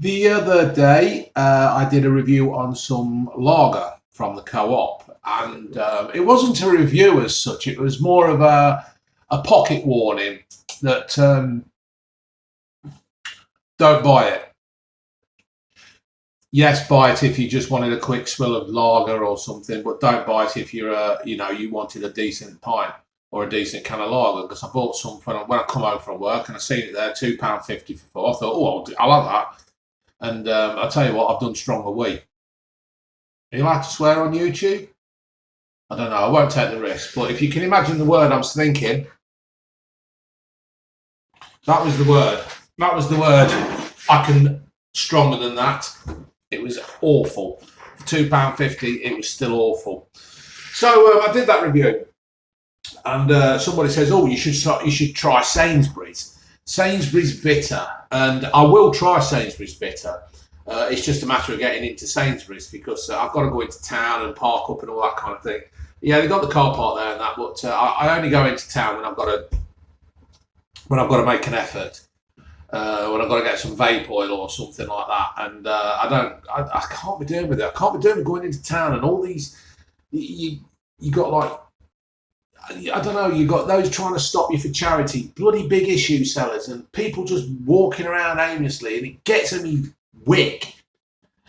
The other day, I did a review on some lager from the co-op, and it wasn't a review as such. It was more of a pocket warning that don't buy it. Yes, buy it if you just wanted a quick swill of lager or something, but don't buy it if you wanted a decent pint or a decent can of lager. Because I bought some when I come home from work and I seen it there, £2.50 for four. I thought, oh, I like that. And I'll tell you what, I've done stronger wheat. Are you allowed to swear on YouTube? I don't know. I won't take the risk. But if you can imagine the word I was thinking, that was the word. That was the word. I can stronger than that. It was awful. For £2.50, it was still awful. So I did that review, and somebody says, "Oh, you should try Sainsbury's. Sainsbury's bitter," and I will try Sainsbury's bitter. It's just a matter of getting into Sainsbury's because I've got to go into town and park up and all that kind of thing. Yeah, they've got the car park there and that, but I only go into town when I've got to make an effort. When I've got to get some vape oil or something like that, and I can't be doing with it. I can't be doing with going into town and all these. You got like, I don't know. You got those trying to stop you for charity, bloody big issue sellers, and people just walking around aimlessly, and it gets in me wick.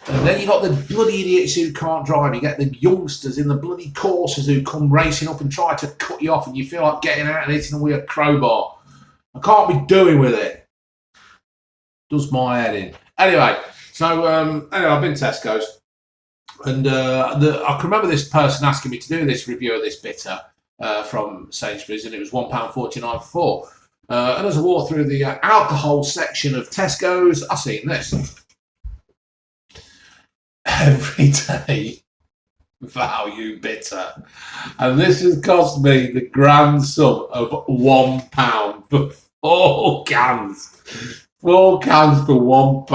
And then you got the bloody idiots who can't drive. You get the youngsters in the bloody courses who come racing up and try to cut you off, and you feel like getting out and hitting them with a crowbar. I can't be doing with it. Does my head in. Anyway, I've been to Tesco's, and I can remember this person asking me to do this review of this bitter from Sainsbury's, and it was £1.49 for four. And as I walked through the alcohol section of Tesco's, I seen this every day value bitter, and this has cost me the grand sum of £1 for four cans. 4 cans for £1.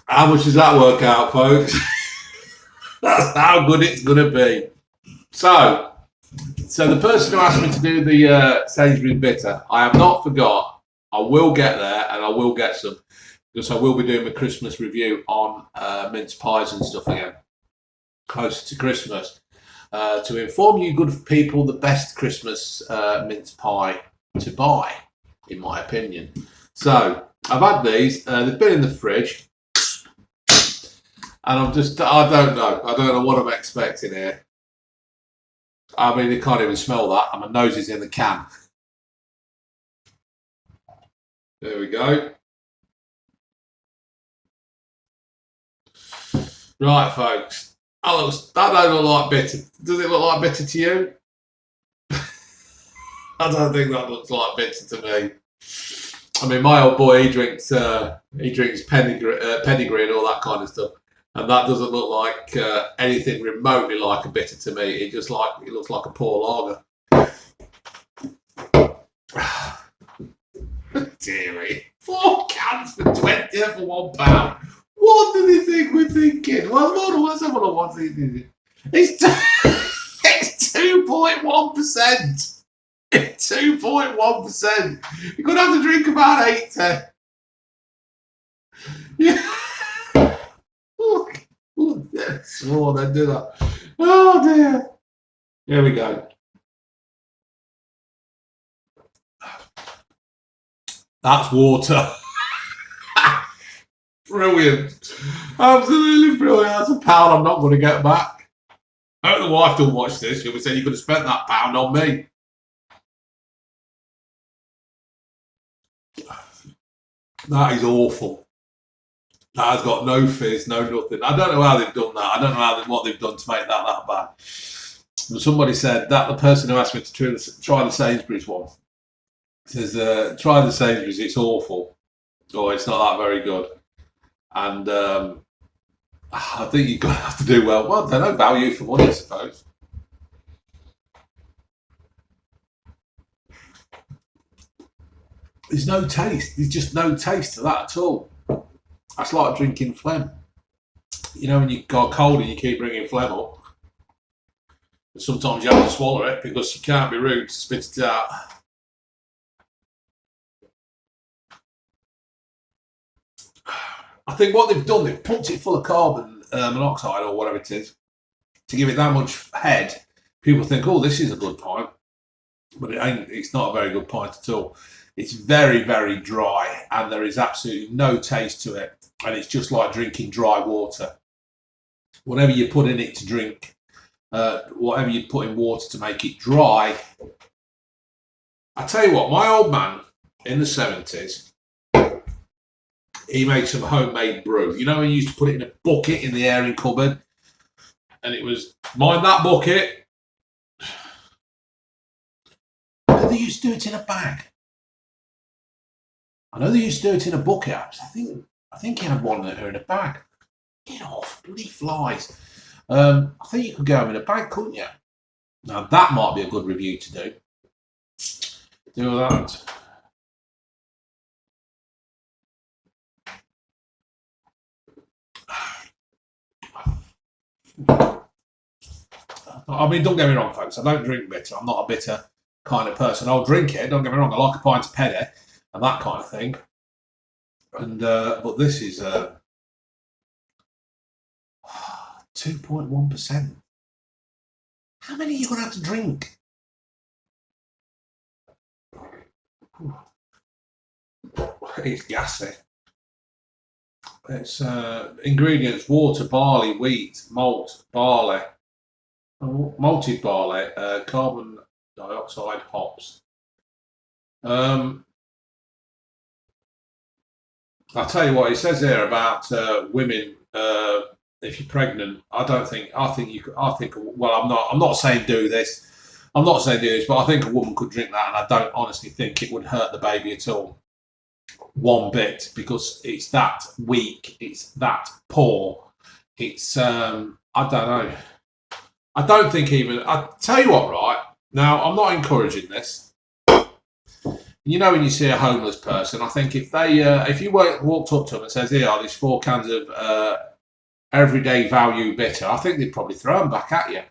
How much does that work out, folks? That's how good it's going to be. So the person who asked me to do the Sainsbury's bitter, I have not forgot. I will get there and I will get some because I will be doing my Christmas review on mince pies and stuff again, closer to Christmas, to inform you good people the best Christmas mince pie to buy, in my opinion. So I've had these, they've been in the fridge, and I don't know what I'm expecting here. I mean, you can't even smell that, and my nose is in the can. There we go. Right, folks, that don't look like bitter. Does it look like bitter to you? I don't think that looks like bitter to me. I mean, my old boy, he drinks pedigree and all that kind of stuff, and that doesn't look like anything remotely like a bitter to me. It looks like a poor lager. Dearie, 4 cans for 20 for £1. What do they think we're thinking? Let's have a look. What's it? It's 2.1%. 2.1%. You're going to have to drink about 80. Yeah. Swore they'd do that. Oh dear. Here we go. That's water. Brilliant. Absolutely brilliant. That's £1 I'm not going to get back. I hope the wife don't watch this. She'll be saying you could have spent that £1 on me. That is awful. That has got no fizz, no nothing. I don't know how they've done that. I don't know what they've done to make that bad. But somebody said that the person who asked me to try the Sainsbury's one says, try the Sainsbury's, it's awful. Or it's not that very good. And I think you're going to have to do well. Well, they're no value for money, I suppose. There's no taste. There's just no taste to that at all. That's like drinking phlegm. You know, when you got cold and you keep bringing phlegm up, but sometimes you have to swallow it because you can't be rude to spit it out. I think what they've done, they've pumped it full of carbon monoxide or whatever it is to give it that much head. People think, oh, this is a good pint, but it ain't. It's not a very good pint at all. It's very, very dry, and there is absolutely no taste to it, and it's just like drinking dry water. Whatever you put in it to drink, whatever you put in water to make it dry. I tell you what, my old man in the 70s, he made some homemade brew. You know, he used to put it in a bucket in the airing cupboard, and it was, mind that bucket. They used to do it in a bag. I know they used to do it in a bucket. I think he had one in a bag. Get off, bloody flies. I think you could go home in a bag, couldn't you? Now that might be a good review to do. Do that. I mean, don't get me wrong, folks. I don't drink bitter. I'm not a bitter kind of person. I'll drink it. Don't get me wrong. I like a pint of penny and that kind of thing. And but this is 2.1%. How many are you going to have to drink? It's gassy. It's ingredients: water, barley, wheat, malt, barley, malted barley, carbon dioxide, hops. I'll tell you what it says here about women. If you're pregnant, I think you could. Well, I'm not saying do this. I'm not saying do this, but I think a woman could drink that, and I don't honestly think it would hurt the baby at all, one bit, because it's that weak, it's that poor. It's I don't know. I don't think even. I tell you what, right now, I'm not encouraging this. You know, when you see a homeless person, I think if you walked up to them and says, "Here are these 4 cans of everyday value bitter," I think they'd probably throw them back at you.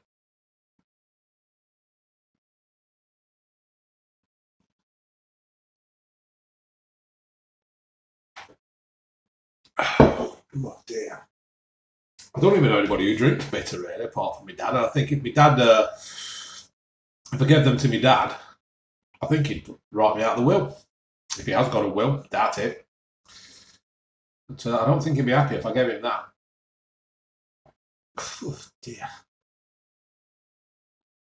Oh dear. I don't even know anybody who drinks bitter, really, apart from my dad. And I think if my dad, if I gave them to my dad, I think he'd write me out of the will. If he has got a will, that's it. But I don't think he'd be happy if I gave him that. Oh dear.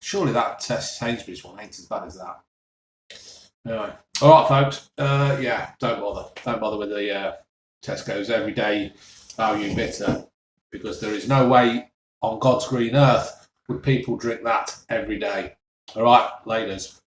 Surely that Sainsbury's one ain't as bad as that. Anyway, all right, folks. Yeah, don't bother with the Tesco's everyday value bitter, because there is no way on God's green earth would people drink that every day. All right, laters.